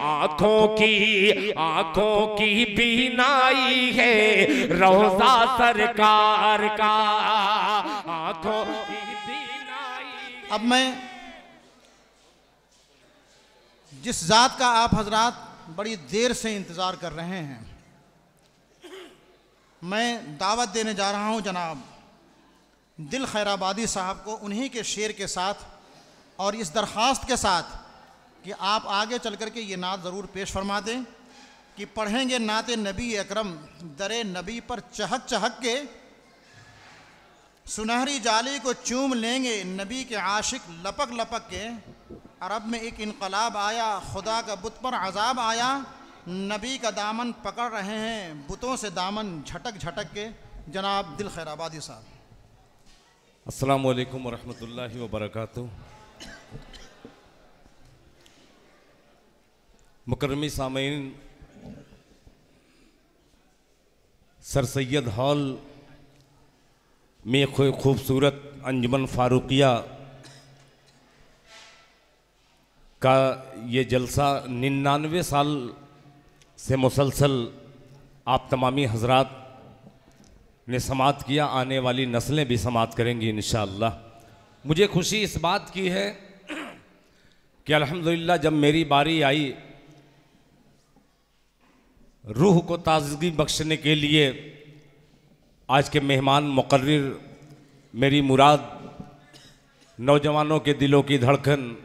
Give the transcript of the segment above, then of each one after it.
आंखों की बीनाई है रोजा सरकार का, आंखों की बीनाई। अब मैं जिस जात का आप हजरात बड़ी देर से इंतज़ार कर रहे हैं, मैं दावत देने जा रहा हूं जनाब दिल खैराबादी साहब को, उन्हीं के शेर के साथ और इस दरख्वास्त के साथ कि आप आगे चल कर के ये नात ज़रूर पेश फरमा दें कि पढ़ेंगे नात नबी अकरम दरे नबी पर चहक चहक के, सुनहरी जाली को चूम लेंगे नबी के आशिक लपक लपक के। अरब में एक इनकलाब आया, खुदा का बुत पर अजाब आया, नबी का दामन पकड़ रहे हैं बुतों से दामन झटक झटक के। जनाब दिल खैराबादी साहब। अस्सलामु अलैकुम वरहमतुल्लाहि वबरकातुहू। मुकर्रमी सामीन, सर सैयद हॉल में खूबसूरत अंजुमन फारूकिया का ये जलसा 99 साल से मुसलसल आप तमामी हजरात ने समात किया, आने वाली नस्लें भी समात करेंगी इंशाअल्लाह। मुझे खुशी इस बात की है कि अल्हम्दुलिल्लाह जब मेरी बारी आई रूह को ताज़गी बख्शने के लिए, आज के मेहमान मुकर्रिर मेरी मुराद, नौजवानों के दिलों की धड़कन,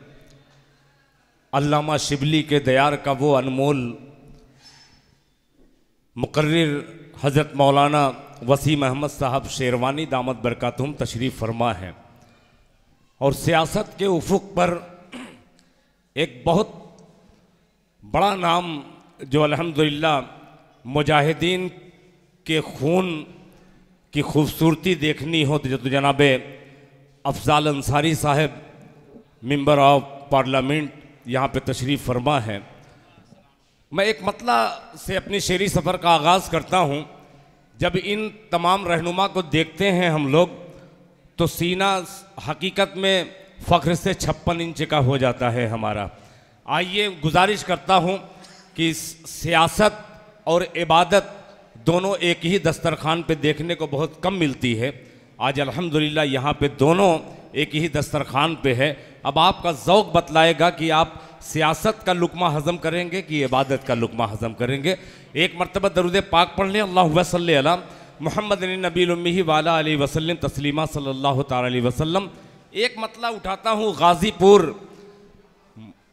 अल्लामा शिबली के दयार का वो अनमोल मुकर्रिर हज़रत मौलाना वसीम अहमद साहब शेरवानी दामत बरकातुहुम तशरीफ़ फरमा है। और सियासत के उफुक पर एक बहुत बड़ा नाम जो अल्हम्दुलिल्लाह मुजाहिदीन के खून की खूबसूरती देखनी हो तो जनाब अफजाल अंसारी साहब मेंबर ऑफ पार्लियामेंट यहाँ पे तशरीफ़ फरमा है। मैं एक मतला से अपनी शेरी सफ़र का आगाज़ करता हूँ। जब इन तमाम रहनुमा को देखते हैं हम लोग तो सीना हकीकत में फ़ख्र से 56 इंच का हो जाता है हमारा। आइए गुजारिश करता हूँ कि सियासत और इबादत दोनों एक ही दस्तरखान पे देखने को बहुत कम मिलती है। आज अल्हम्दुलिल्लाह यहाँ पे दोनों एक ही दस्तरखान पे है। अब आपका ज़ौक़ बतलाएगा कि आप सियासत का लुक़मा हज़म करेंगे कि इबादत का लुक़मा हज़म करेंगे। एक मरतबा दरूद पाक पढ़ लें, अल्लाहुम्मा सल्ली अला मुहम्मद नबील उम्मी वाला अलैहि वसल्लम तस्लीमा सल्लल्लाहु तआला अलैहि वसल्लम। एक मतला उठाता हूँ गाज़ीपुर,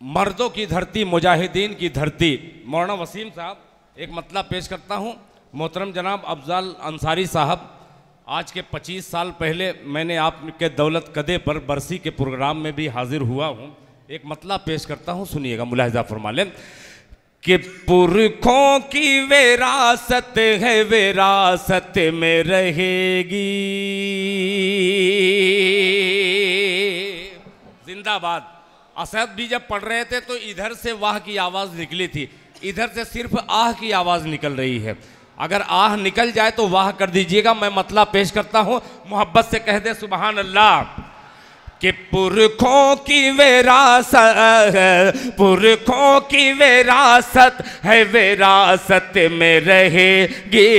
मर्दों की धरती, मुजाहिदीन की धरती। मौलाना वसीम साहब एक मतला पेश करता हूँ। मोहतरम जनाब अफजाल अंसारी साहब, आज के 25 साल पहले मैंने आपके दौलत कदे पर बरसी के प्रोग्राम में भी हाजिर हुआ हूँ। एक मतला पेश करता हूँ, सुनिएगा, मुलाहिजा फरमा लें कि पुरखों की विरासत है विरासत में रहेगी। जिंदाबाद। असद भी जब पढ़ रहे थे तो इधर से वाह की आवाज़ निकली थी, इधर से सिर्फ आह की आवाज़ निकल रही है। अगर आह निकल जाए तो वाह कर दीजिएगा। मैं मतला पेश करता हूँ, मोहब्बत से कह दे सुबहान अल्लाह कि पुरखों की विरासत, पुरखों की विरासत है विरासत में रहेगी।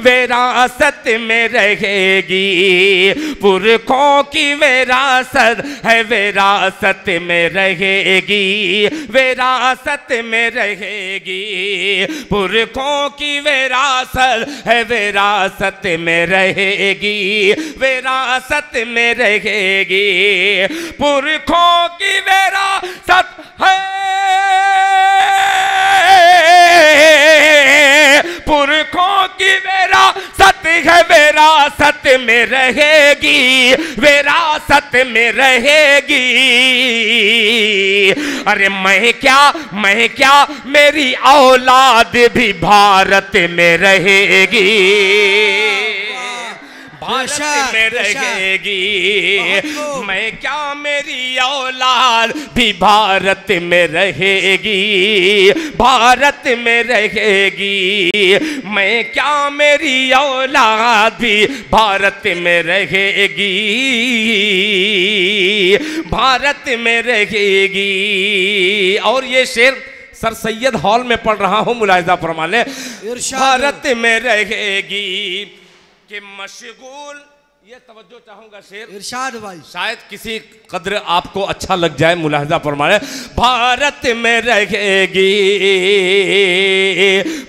विरासत में रहेगी, पुरखों की विरासत है विरासत में रहेगी। विरासत में रहेगी, पुरखों की विरासत है विरासत में रहेगी। विरासत में रहेगी, पुरखों की विरासत है, पुरखों की विरासत है विरासत में रहेगी। विरासत में रहेगी। अरे मैं क्या मेरी औलाद भी भारत में रहेगी। भारत में रहेगी। मैं क्या मेरी औलाद भी भारत में रहेगी, भारत में रहेगी। मैं क्या मेरी औलाद भी भारत में रहेगी, भारत में रहेगी। और ये शेर सर सैयद हॉल में पढ़ रहा हूं, मुलाहिजा फरमा ले। भारत में रहेगी कि मशगूल, ये तवज्जो चाहूंगा शेर इरशाद भाई, शायद किसी कद्र आपको अच्छा लग जाए, मुलाहिजा फरमा ले। भारत में रहेगी,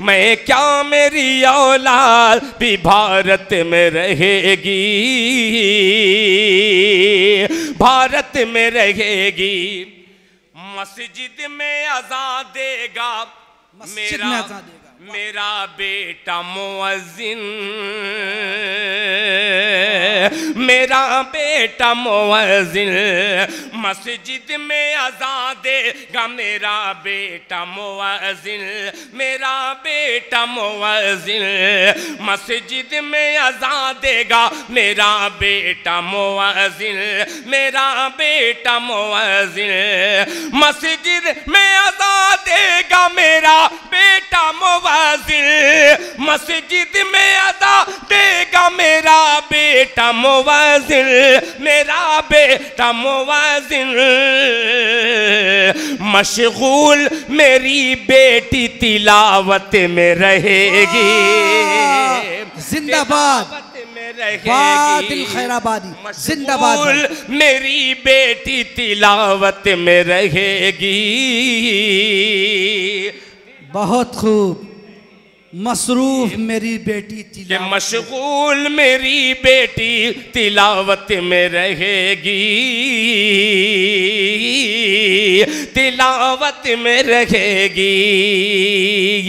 मैं क्या मेरी औलाद भी भारत में रहेगी, भारत में रहेगी। मस्जिद में अज़ान देगा मेरा बेटा मुअज्जिन, मेरा बेटा मुअज्जिन। मस्जिद में अज़ान देगा मेरा बेटा मुअज्जिन, मेरा बेटा मुअज्जिन। मस्जिद में अज़ान देगा मेरा बेटा मुअज्जिन, मेरा बेटा मुअज्जिन। मस्जिद में अज़ान देगा मेरा बेटा मुअज्जिन, मस्जिद में अज़ान देगा मेरा बेटा मुअज्जिन, मेरा बेटा मुअज्जिन। मशगूल मेरी बेटी तिलावत में रहेगी, जिंदाबाद दिल खैराबादी, जिंदाबाद। मेरी बेटी तिलावत में रहेगी। बहुत खूब। मसरूफ मेरी बेटी तिलावत, मशगूल मेरी बेटी तिलावत में रहेगी, तिलावत में रहेगी।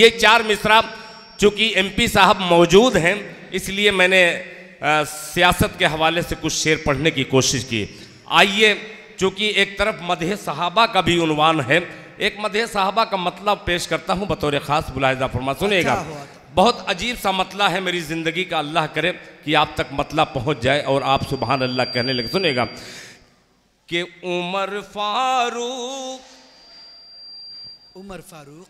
ये चार मिसरा चूंकि एमपी साहब मौजूद हैं, इसलिए मैंने सियासत के हवाले से कुछ शेर पढ़ने की कोशिश की। आइए, चूंकि एक तरफ मदह सहाबा का भी उन्वान है, एक मदह सहाबा का मतलब पेश करता हूँ बतौर ख़ास, मुलाहिजा फरमा सुनिएगा। बहुत अजीब सा मतला है मेरी ज़िंदगी का, अल्लाह करे कि आप तक मतला पहुँच जाए और आप सुबहान अल्लाह कहने लगे। सुनिएगा कि उमर फारूक, उमर फारूक,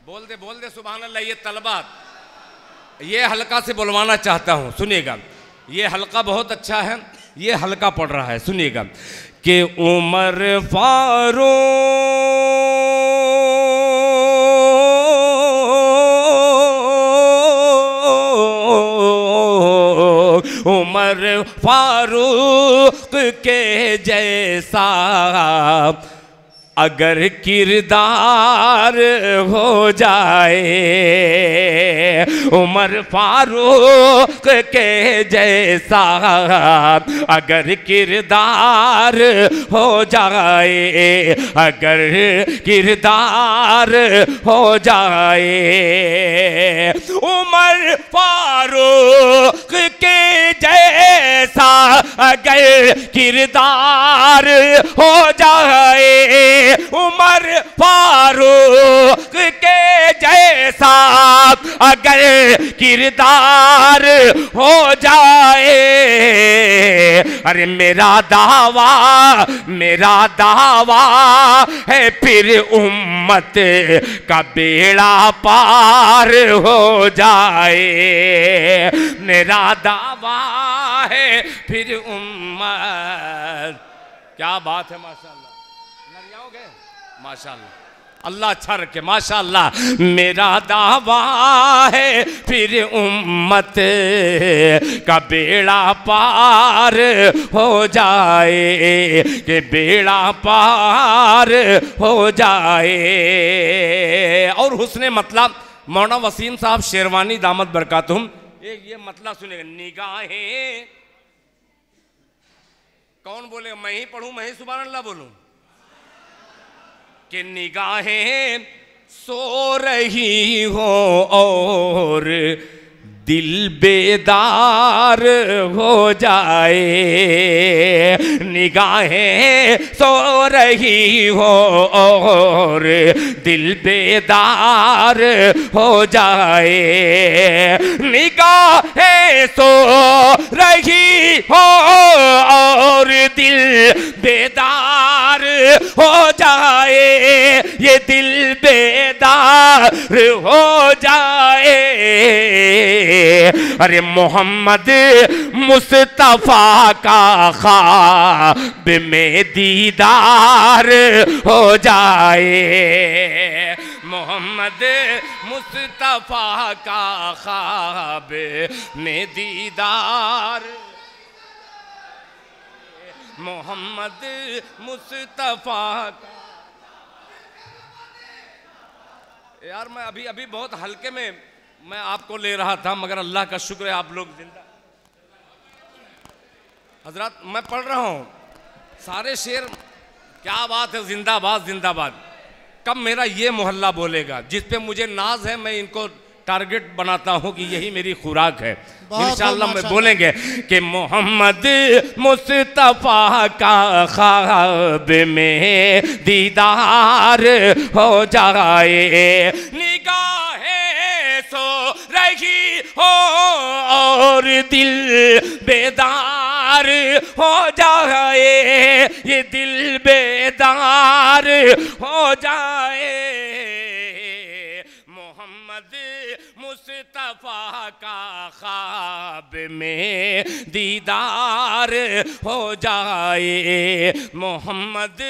बोल दे सुबहान अल्लाह। ये तलबात, ये हल्का से बुलवाना चाहता हूँ, सुनिएगा। ये हल्का बहुत अच्छा है, ये हल्का पढ़ रहा है, सुनिएगा कि उमर फारूक, उमर फारूक के जैसा अगर किरदार हो जाए, उमर फारूक के जैसा अगर किरदार हो जाए, अगर किरदार हो जाए। उमर फारूक के जैसा अगर किरदार हो जाए, उमर फारूक के जैसा अगर किरदार हो जाए। अरे मेरा दावा है फिर उम्मत का बेड़ा पार हो जाए। मेरा दावा है फिर उम्मत, क्या बात है, माशाअल्लाह, माशाअल्लाह, अल्लाह अच्छा रखे, माशाअल्लाह। मेरा दावा है फिर उम्मत का बेड़ा पार हो जाए, कि बेड़ा पार हो जाए। और हुस्ने मतलब मौलाना वसीम साहब शेरवानी दामत बरकातुहुम, ये मतलब सुनेगा। निगाहें, कौन बोलेगा? मैं ही पढ़ूं, मैं ही सुभान अल्लाह बोलूं? कि निगाहें सो रही हो और दिल बेदार हो जाए, निगाहें सो रही हो और दिल बेदार हो जाए, निगाहें सो रही हो और दिल बेदार हो जाए, ये दिल बेदार हो जाए। अरे मोहम्मद मुस्तफा का ख्वाब में दीदार हो जाए, मोहम्मद मुस्तफा का ख्वाब में दीदार, मोहम्मद मुस्तफा का। यार मैं अभी बहुत हल्के में मैं आपको ले रहा था, मगर अल्लाह का शुक्र है आप लोग जिंदा। हजरत मैं पढ़ रहा हूँ सारे शेर, क्या बात है, जिंदाबाद जिंदाबाद। कब मेरा ये मोहल्ला बोलेगा जिस पे मुझे नाज है, मैं इनको टारगेट बनाता हूँ कि यही मेरी खुराक है। इंशाअल्लाह मैं बोलेंगे कि मोहम्मद मुस्तफा का ख्वाब में दीदार हो जाए, निगाहें सो रही हो और दिल बेदार हो जाए, ये दिल बेदार हो जाए, मोहम्मद मुस्तफा का ख्वाब में दीदार हो जाए, मोहम्मद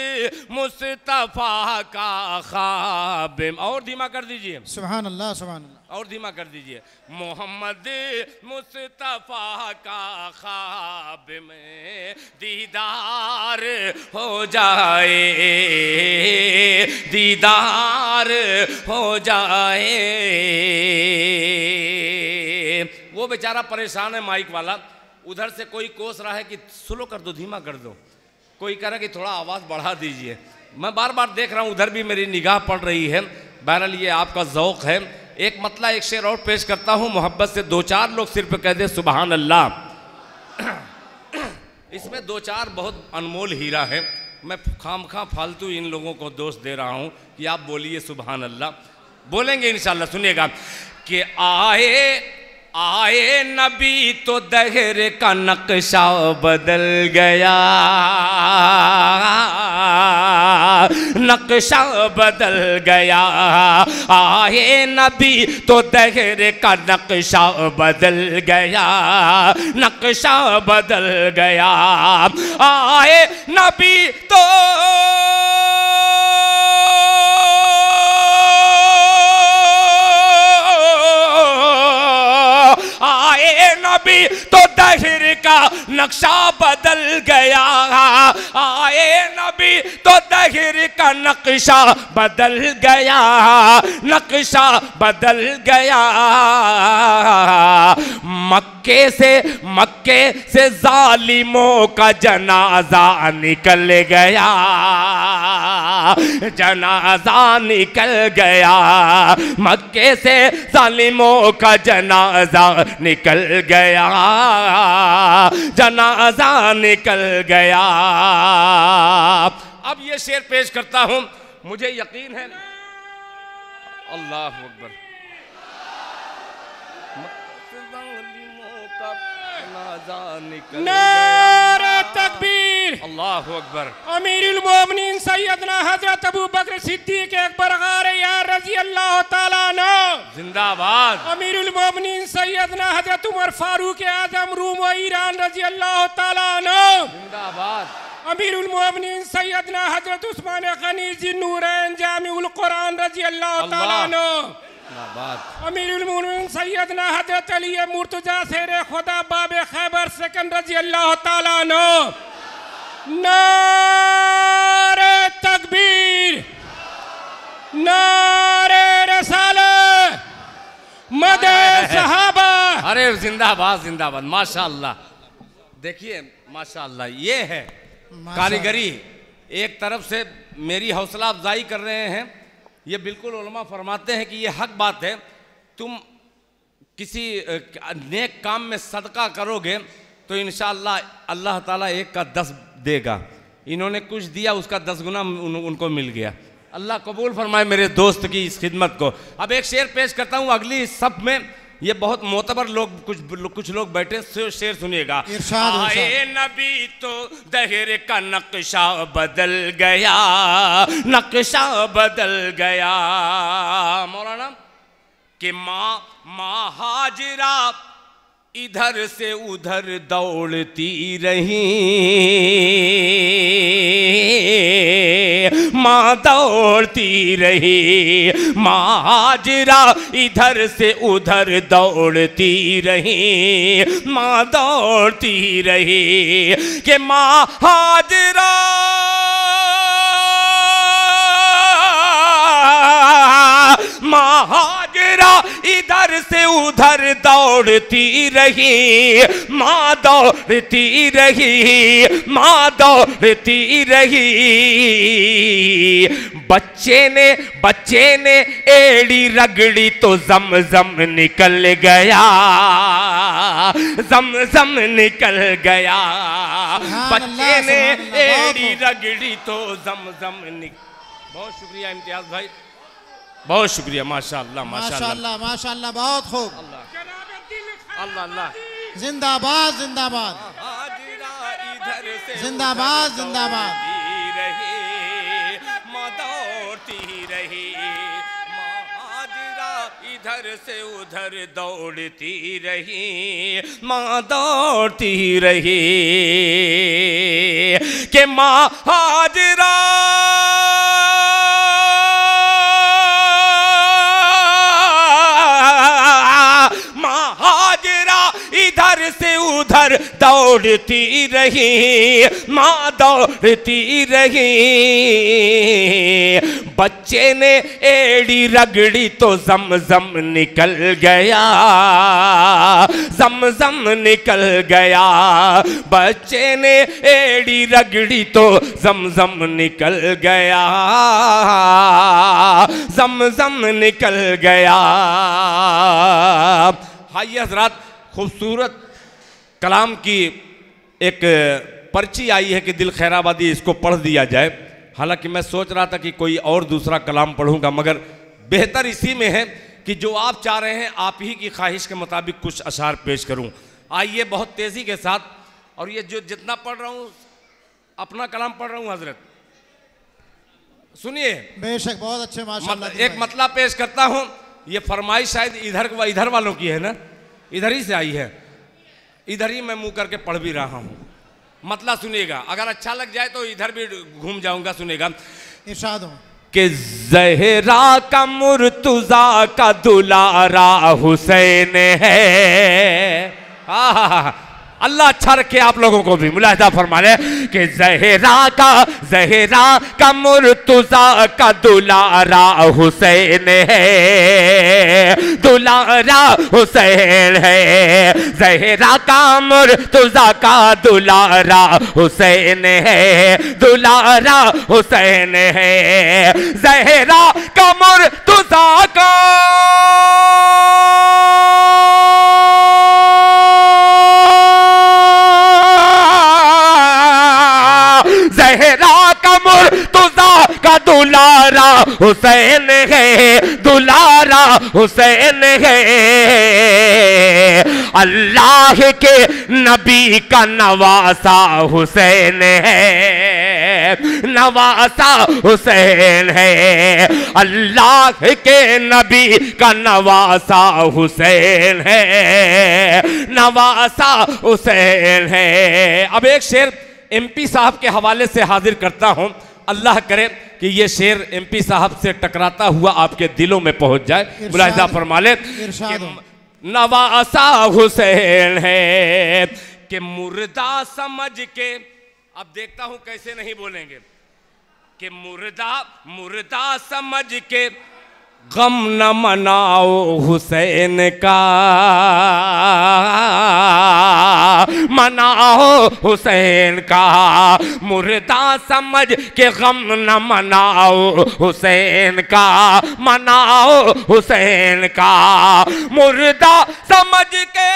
मुस्तफा का ख्वाब। और धीमा कर दीजिए, सुभान अल्लाह सुभान अल्लाह, और धीमा कर दीजिए, मोहम्मद मुस्तफा का ख्वाब में दीदार हो जाए, दीदार हो जाए। वो बेचारा परेशान है माइक वाला, उधर से कोई कोस रहा है कि स्लो कर दो, धीमा कर दो, कोई कह रहा है कि थोड़ा आवाज़ बढ़ा दीजिए। मैं बार बार देख रहा हूँ, उधर भी मेरी निगाह पड़ रही है। बहरहाल ये आपका ज़ौक़ है। एक मतला एक शेर और पेश करता हूँ, मोहब्बत से दो चार लोग सिर पे कह दे सुबहान अल्लाह। इसमें दो चार बहुत अनमोल हीरा है, मैं खामखा फालतू इन लोगों को दोष दे रहा हूँ कि आप बोलिए सुबहान अल्लाह। बोलेंगे इंशाअल्लाह, सुनिएगा कि आए आए नबी तो दहर का नक्शा बदल गया, नक्शा बदल गया, आए नबी तो दहर का नक्शा बदल गया, नक्शा बदल गया, आए नबी तो नबी तो दहर का नक्शा बदल गया, आए नबी तो दहर का नक्शा बदल गया, नक्शा बदल गया। मक्के से जालिमों का जनाजा निकल गया, जनाजा निकल गया, मक्के से जालिमों का जनाजा निकल गया, जनाजा निकल गया। अब ये शेर पेश करता हूं, मुझे यकीन है, अल्लाह अकबर, नारे तकबीर, अल्लाह अकबर। अमीरुल मोमिनीन सैयदना हजरत अबू बकर सिद्दीक अकबर गारे यार रजी अल्लाह ताला अन्हु जिंदाबाद। अमीरुल मोमिनीन सैयदना हजरत उमर फारूक आजम रूम व ईरान रजी अल्लाह ताला अन्हु जिंदाबाद। अमीरुल मोमिनीन सैयदना हजरत उस्मान गनी जिन्नूरैन जामिउल कुरान रजी अल्लाह ताला अन्हु अमीरुल मोमिनीन सैयदना हजरत अली मुर्तजा शेरे खुदा बाबे खैबर सेकंड रजी अल्लाह ताला अन्हु। नारे तकबीर, नारे रिसालत, मदे सहाबा। अरे जिंदाबाद जिंदाबाद, माशाअल्लाह। देखिए माशाअल्लाह, ये है कारीगरी। एक तरफ से मेरी हौसला अफजाई कर रहे हैं, ये बिल्कुल उलमा फरमाते हैं कि ये हक बात है। तुम किसी नेक काम में सदका करोगे तो इंशाअल्लाह अल्लाह ताला 1 का 10 देगा। इन्होंने कुछ दिया, उसका 10 गुना उनको मिल गया। अल्लाह कबूल फरमाए मेरे दोस्त की इस खिदमत को। अब एक शेर पेश करता हूँ अगली सब में, ये बहुत मोतबर लोग कुछ लोग बैठे, शेर सुनिएगा। आए नबी तो दहर का नक्शा बदल गया, नक्शा बदल गया। मौलाना कि माँ हाजिरा इधर से उधर दौड़ती रही, माँ दौड़ती रही, माँ हाजिरा इधर से उधर दौड़ती रही, माँ दौड़ती रही कि माँ हाजिरा माँ हाजिरा इधर से उधर दौड़ती रही, माँ दौड़ती रही, माँ दौड़ती रही। बच्चे ने एड़ी रगड़ी तो जमजम निकल गया, जमजम निकल गया। बच्चे ने एड़ी रगड़ी तो जमजम निकल। बहुत शुक्रिया इम्तियाज भाई, बहुत शुक्रिया। माशाअल्लाह माशाअल्लाह माशाअल्लाह, बहुत खूब। अल्लाह अल्लाह, जिंदाबाद जिंदाबाद जिंदाबाद जिंदाबाद। माँ दौड़ती रही, माँ हाजिरा इधर से उधर दौड़ती रही, माँ दौड़ती रही कि माँ हाजिरा इधर से उधर दौड़ती रही, माँ दौड़ती रही। बच्चे ने एड़ी रगड़ी तो जमजम निकल गया, जमजम निकल गया। बच्चे ने एड़ी रगड़ी तो जमजम निकल गया, जमजम निकल गया। हाय हज़रात, खूबसूरत कलाम की एक पर्ची आई है कि दिल खैराबादी, इसको पढ़ दिया जाए। हालांकि मैं सोच रहा था कि कोई और दूसरा कलाम पढ़ूंगा, मगर बेहतर इसी में है कि जो आप चाह रहे हैं आप ही की ख्वाहिश के मुताबिक कुछ अशार पेश करूं। आइए बहुत तेज़ी के साथ, और ये जो जितना पढ़ रहा हूं अपना कलाम पढ़ रहा हूं हजरत, सुनिए। बेशक, बहुत अच्छे माशाअल्लाह। एक मतलब पेश करता हूं, ये फरमाइश शायद इधर वालों की है ना, इधर ही से आई है, इधर ही मैं मुंह करके पढ़ भी रहा हूं। मतलब सुनिएगा, अगर अच्छा लग जाए तो इधर भी घूम जाऊंगा। सुनिएगा। इरशाद हो कि ज़हरा का मुर्तज़ा का दुलारा हुसैन है। अल्लाह अच्छा रखे आप लोगों को भी, मुलाहिदा फरमा ले कि ज़हरा का मुर्तज़ा का दुलारा हुसैन है, दुलारा हुसैन है। ज़हरा का मुर्तज़ा का दुलारा हुसैन है, दुलारा हुसैन है। ज़हरा का मुर्तज़ा का ज़हरा का मुर्तज़ा का दुलारा हुसैन है, दुलारा हुसैन है। अल्लाह के नबी का नवासा हुसैन है, नवासा हुसैन है। अल्लाह के नबी का नवासा हुसैन है, नवासा हुसैन है। अब एक शेर एमपी साहब के हवाले से हाजिर करता हूं। अल्लाह करे कि ये शेर एमपी साहब से टकराता हुआ आपके दिलों में पहुंच जाए। मुलाहिदा फरमा ले। नवासा हुसैन है कि मुर्दा समझ के, अब देखता हूं कैसे नहीं बोलेंगे, कि मुर्दा समझ के गम न मनाओ हुसैन का, मनाओ हुसैन का, मुर्दा समझ के गम न मनाओ हुसैन का, मनाओ हुसैन का, मुर्दा समझ के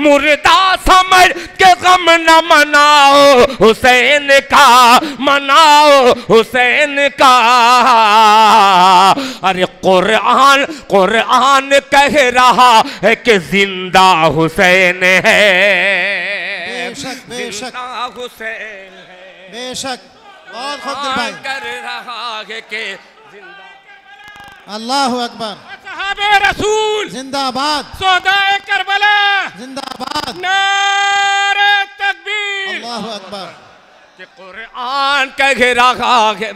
मुर्दा समझ के गम न मनाओ हुसैन का, मनाओ हुसैन का। अरे कुरान कुरान कह रहा है कि जिंदा हुसैन है, बेशक बेशक जिंदा हुसैन है, बेशक। बहुत खूब दिल भाई, कर रहा है कि जिंदा। अल्लाह अकबर, सहाबे रसूल जिंदाबाद, सोहदाए करबला जिंदाबाद, नारे तकबीर। अल्लाह अकबर। कि कुरान कह रहा है,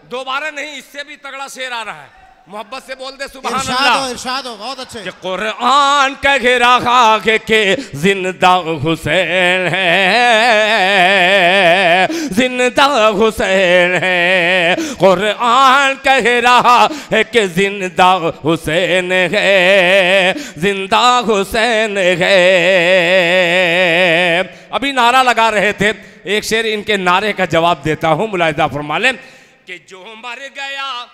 दोबारा नहीं, इससे भी तगड़ा शेर आ रहा है, मोहब्बत से बोल दे सुभान अल्लाह। इरशाद हो, बहुत अच्छे। कि कुरान कह रहा है कि जिंदा हुसैन है, जिंदा हुसैन है, कुरान कह रहा है कि जिंदा हुसैन है, जिंदा हुसैन है। अभी नारा लगा रहे थे, एक शेर इनके नारे का जवाब देता हूं, मुलाहिजा फरमा लें कि जो मर गया,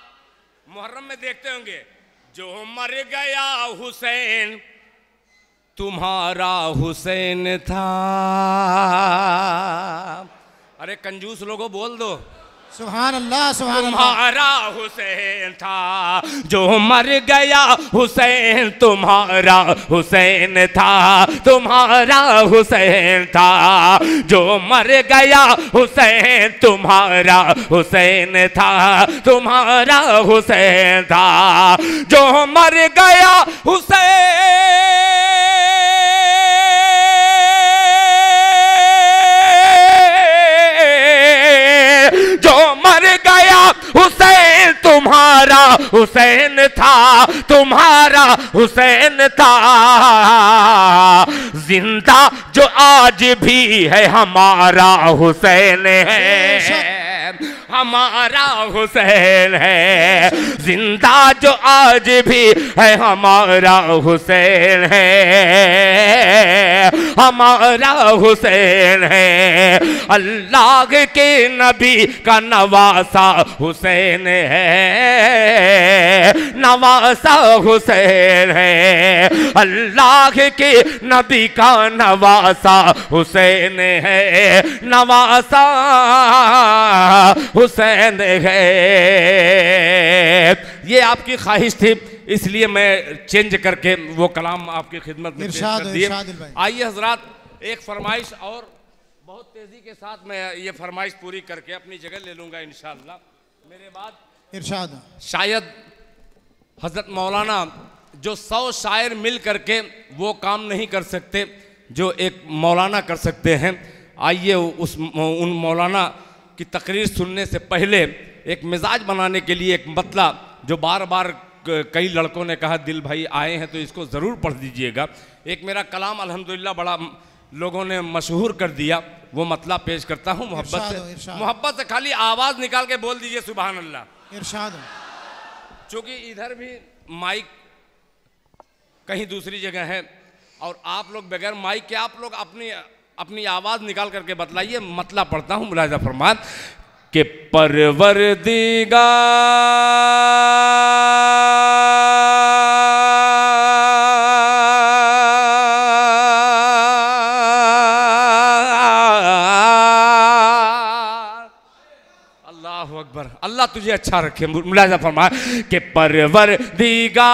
मुहर्रम में देखते होंगे, जो मर गया हुसैन तुम्हारा हुसैन था। अरे कंजूस लोगों बोल दो सुभान अल्लाह, सुभान अल्लाह। तुम्हारा हुसैन था, जो मर गया हुसैन तुम्हारा हुसैन था, तुम्हारा हुसैन था, जो मर गया हुसैन तुम्हारा हुसैन था, तुम्हारा हुसैन था, जो मर गया हुसैन, जो मर गया हुसैन तुम्हारा हुसैन था, तुम्हारा हुसैन था, जिंदा जो आज भी है हमारा हुसैन है, हमारा हुसैन है, जिंदा जो आज भी है हमारा हुसैन है, हमारा हुसैन है। अल्लाह के नबी का नवासा हुसैन है, नवासा हुसैन है, अल्लाह के नबी का नवासा हुसैन है, नवासा हुसैन है। ये आपकी ख्वाहिश थी, इसलिए मैं चेंज करके वो कलाम आपकी खिदमत में पेश कर दिए। आइए हजरात, एक फरमाइश और बहुत तेजी के साथ मैं ये फरमाइश पूरी करके अपनी जगह ले लूंगा इंशाअल्लाह। मेरे बाद इरशाद। शायद हजरत मौलाना जो 100 शायर मिल करके वो काम नहीं कर सकते जो एक मौलाना कर सकते हैं। आइए उन मौलाना की तकरीर सुनने से पहले एक मिजाज बनाने के लिए एक मतला जो बार बार कई लड़कों ने कहा दिल भाई आए हैं तो इसको ज़रूर पढ़ दीजिएगा। एक मेरा कलाम अल्हम्दुलिल्लाह बड़ा लोगों ने मशहूर कर दिया, वो मतला पेश करता हूँ मोहब्बत से खाली आवाज़ निकाल के बोल दीजिए सुभान अल्लाह। इरशाद। चूँकि इधर भी माइक कहीं दूसरी जगह है और आप लोग बगैर माइक के आप लोग अपनी आवाज़ निकाल करके बतलाइए। मतला पढ़ता हूँ, मुलाहिजा फरमान कि परवरदिगार अल्लाह अकबर, अल्लाह तुझे अच्छा रखे। मुलाहिजा फरमान कि परवरदिगार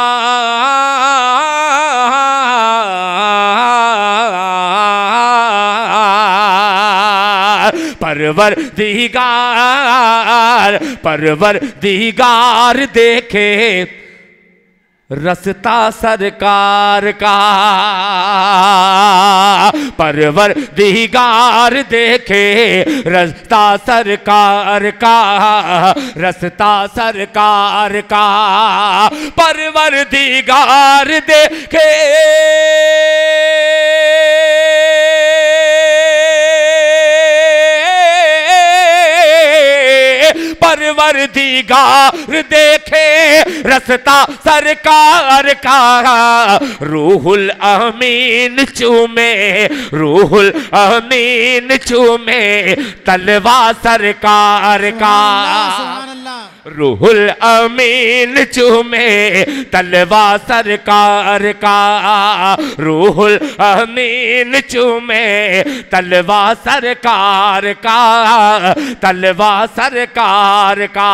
देखे रस्ता सरकार का, परवरदिगार देखे रस्ता सरकार का, रस्ता सरकार का, परवरदिगार देखे परवरदिगार देखे रस्ता सरकार का, रूहुल अमीन चूमे, रूहुल अमीन चूमे तलवा सरकार का, रूहुल अमीन चूमे तलवा सरकार का, रूहुल अमीन चूमे तलवा सरकार का, तलवा सरकार का।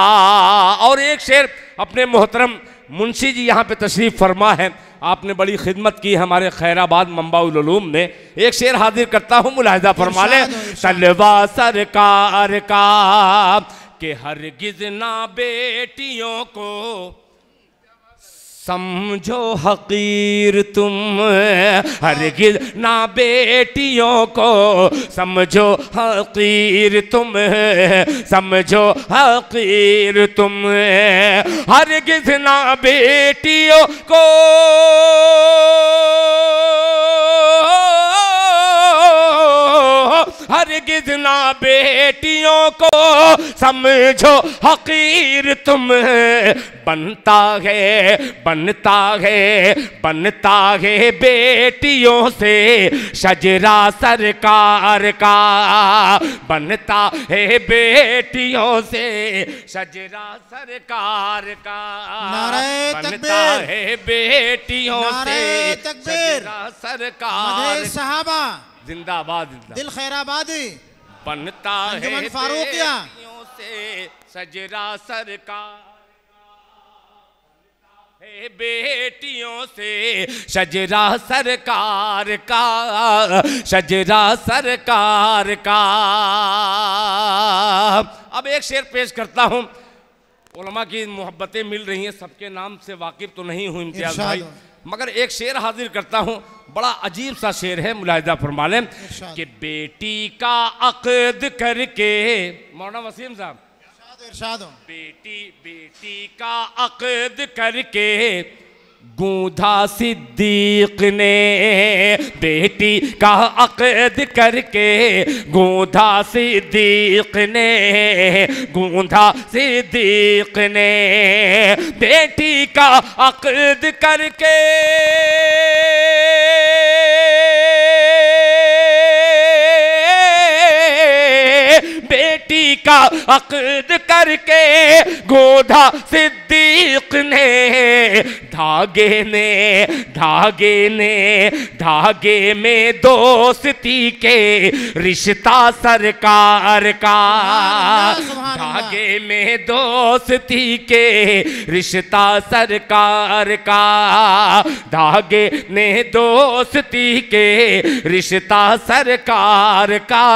और एक शेर अपने मोहतरम मुंशी जी यहाँ पे तशरीफ फरमा है, आपने बड़ी खिदमत की हमारे खैराबाद मंबाउल उलूम में। एक शेर हाजिर करता हूँ, मुलाहिजा फरमा लें। तलवा सरकार का कि हरगिज़ ना बेटियों को समझो हकीर तुम, हरगिज़ ना बेटियों को समझो हकीर तुम, समझो हकीर तुम, हरगिज़ ना बेटियों को हरगिज़ ना बेटियों को समझो हकीर तुम, बनता है बनता है बनता है बेटियों से शजरा सरकार का, बनता है बेटियों से शजरा सरकार का, बनता है बेटियों से शजरा सरकार सहाबा जिंदाबाद, दिल खैराबादी, बनता है फारूकिया से सजरा सरकार, बेटियों से शजरा सरकार का, शजरा सरकार का। अब एक शेर पेश करता हूँ, उलमा की मोहब्बतें मिल रही हैं, सबके नाम से वाकिफ तो नहीं हूँ इम्तियाज भाई, मगर एक शेर हाजिर करता हूँ, बड़ा अजीब सा शेर है, मुलाहिजा फरमा लें कि बेटी का अक़द करके, मौलाना वसीम साहब बेटी का अक़द करके गूंधा सिद्दीक ने, बेटी का अक़द करके गूंधा सिद्दीक ने, गूंधा सिद्दीक ने, बेटी का अक़द करके बेटी का अक़द करके गूंधा सिद्दीक ने, धागे में दोस्ती के रिश्ता सरकार का, धागे में दोस्ती के रिश्ता सरकार का, धागे में दोस्ती के रिश्ता सरकार का,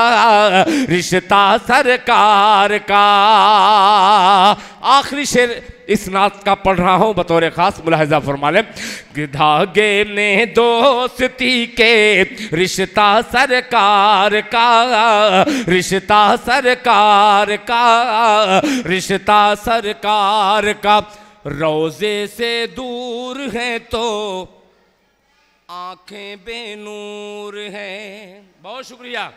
रिश्ता सरकार का। आखिरी शेर इस नात का पढ़ रहा हूँ बतौर खास, मुलाहिजा फरमा लें। धागे में दोस्ती के रिश्ता सरकार का, रिश्ता सरकार का, रिश्ता सरकार का, रोज़े से दूर है तो आंखें बेनूर हैं। बहुत शुक्रिया,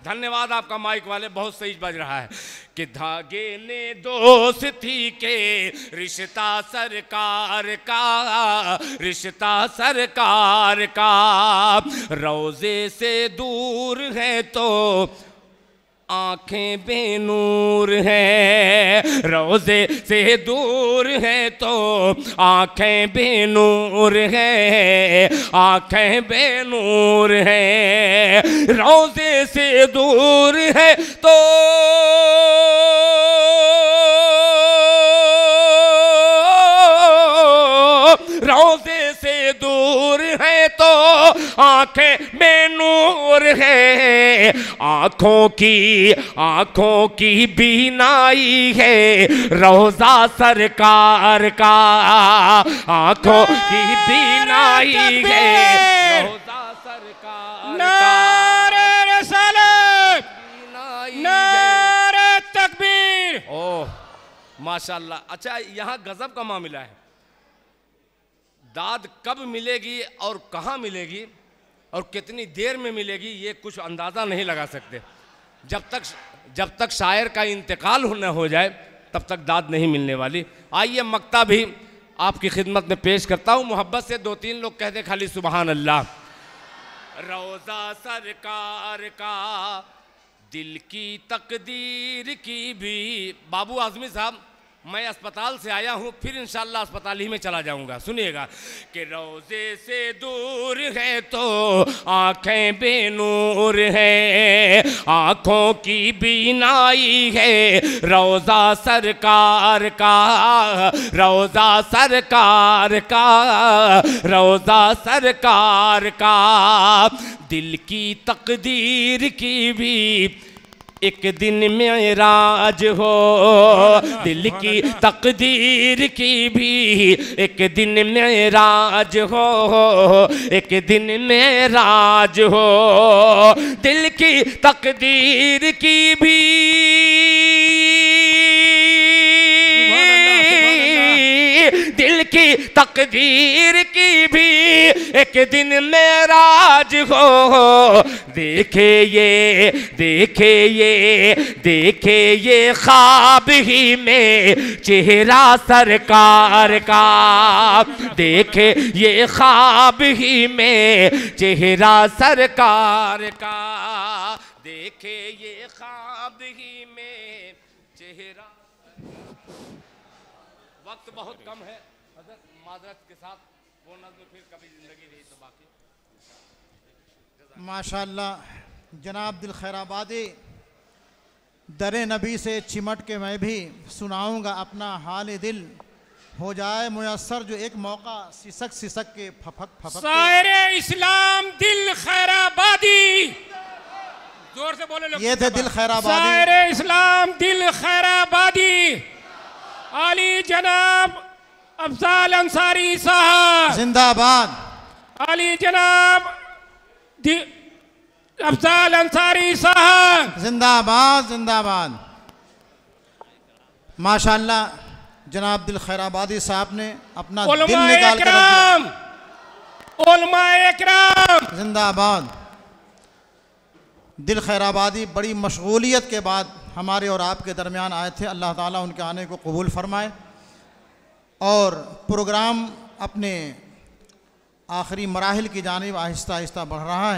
धन्यवाद आपका, माइक वाले बहुत सही बज रहा है कि धागे ने दोस्ती के रिश्ता सरकार का, रिश्ता सरकार का, रोज़े से दूर है तो आंखें बेनूर हैं, रोज़े से दूर है तो आंखें बेनूर हैं, आंखें बेनूर हैं, रोज़े से दूर है तो रोज़े से दूर है तो आंखें बेनूर है, आंखों की बीनाई है रोज़ा सरकार का, आंखों की बीनाई है रोज़ा सरकार का, नारे रिसालत, नारे तकबीर। ओह माशाल्लाह। अच्छा, यहाँ गजब का मामला है, दाद कब मिलेगी और कहाँ मिलेगी और कितनी देर में मिलेगी ये कुछ अंदाज़ा नहीं लगा सकते। जब तक शायर का इंतकाल न हो जाए तब तक दाद नहीं मिलने वाली। आइए मक्ता भी आपकी खिदमत में पेश करता हूँ। मोहब्बत से 2-3 लोग कह दे खाली सुबहान अल्लाह। रोज़ा सरकार का दिल की तकदीर की भी। बाबू आज़मी साहब, मैं अस्पताल से आया हूँ, फिर इंशाअल्लाह अस्पताल ही में चला जाऊँगा। सुनिएगा कि रोज़े से दूर है तो आँखें बेनूर है, आँखों की बीनाई है रोज़ा सरकार का, रोज़ा सरकार का, रोज़ा सरकार का। दिल की तकदीर की भी एक दिन मेराज हो, दिल की तकदीर की भी एक दिन मेराज हो, एक दिन मेराज हो। दिल की तकदीर की भी दिल की तकदीर की भी एक दिन मेराज हो। देखे ये, देखे ये, देखे ये ख्वाब ही में चेहरा सरकार का, देखे ये ख्वाब ही में चेहरा सरकार का, देखे ये ख्वाब ही में चेहरा। वक्त बहुत कम है, माजरत के साथ वो नज़्म फिर कभी जिंदगी रही तो बाकी। माशाअल्लाह जनाब दिल खैराबादी, दरे नबी से चिमट के मैं भी सुनाऊंगा अपना हाल दिल, हो जाए मुयस्सर जो एक मौका सिसक सिसक के फपक फपक। शायरे इस्लाम दिल खैराबादी, जोर से बोले लोग। ये थे दिल खैराबादी। शायरे इस्लाम दिल खैराबादी आली जनाब अफजाल अंसारी साहब जिंदाबाद। आली जनाब अफजाल अंसारी साहब जिंदाबाद जिंदाबाद। माशाअल्लाह जनाब दिल खैराबादी साहब ने अपना दिल निकाल कर रख दिया। उलमाए इकराम जिंदाबाद। दिल खैराबादी बड़ी मशगूलियत के बाद हमारे और आपके दरमियान आए थे। अल्लाह ताला उनके आने को कबूल फरमाए और प्रोग्राम अपने आखिरी मराहिल की जानिब आहिस्ता आहिस्ता बढ़ रहा है।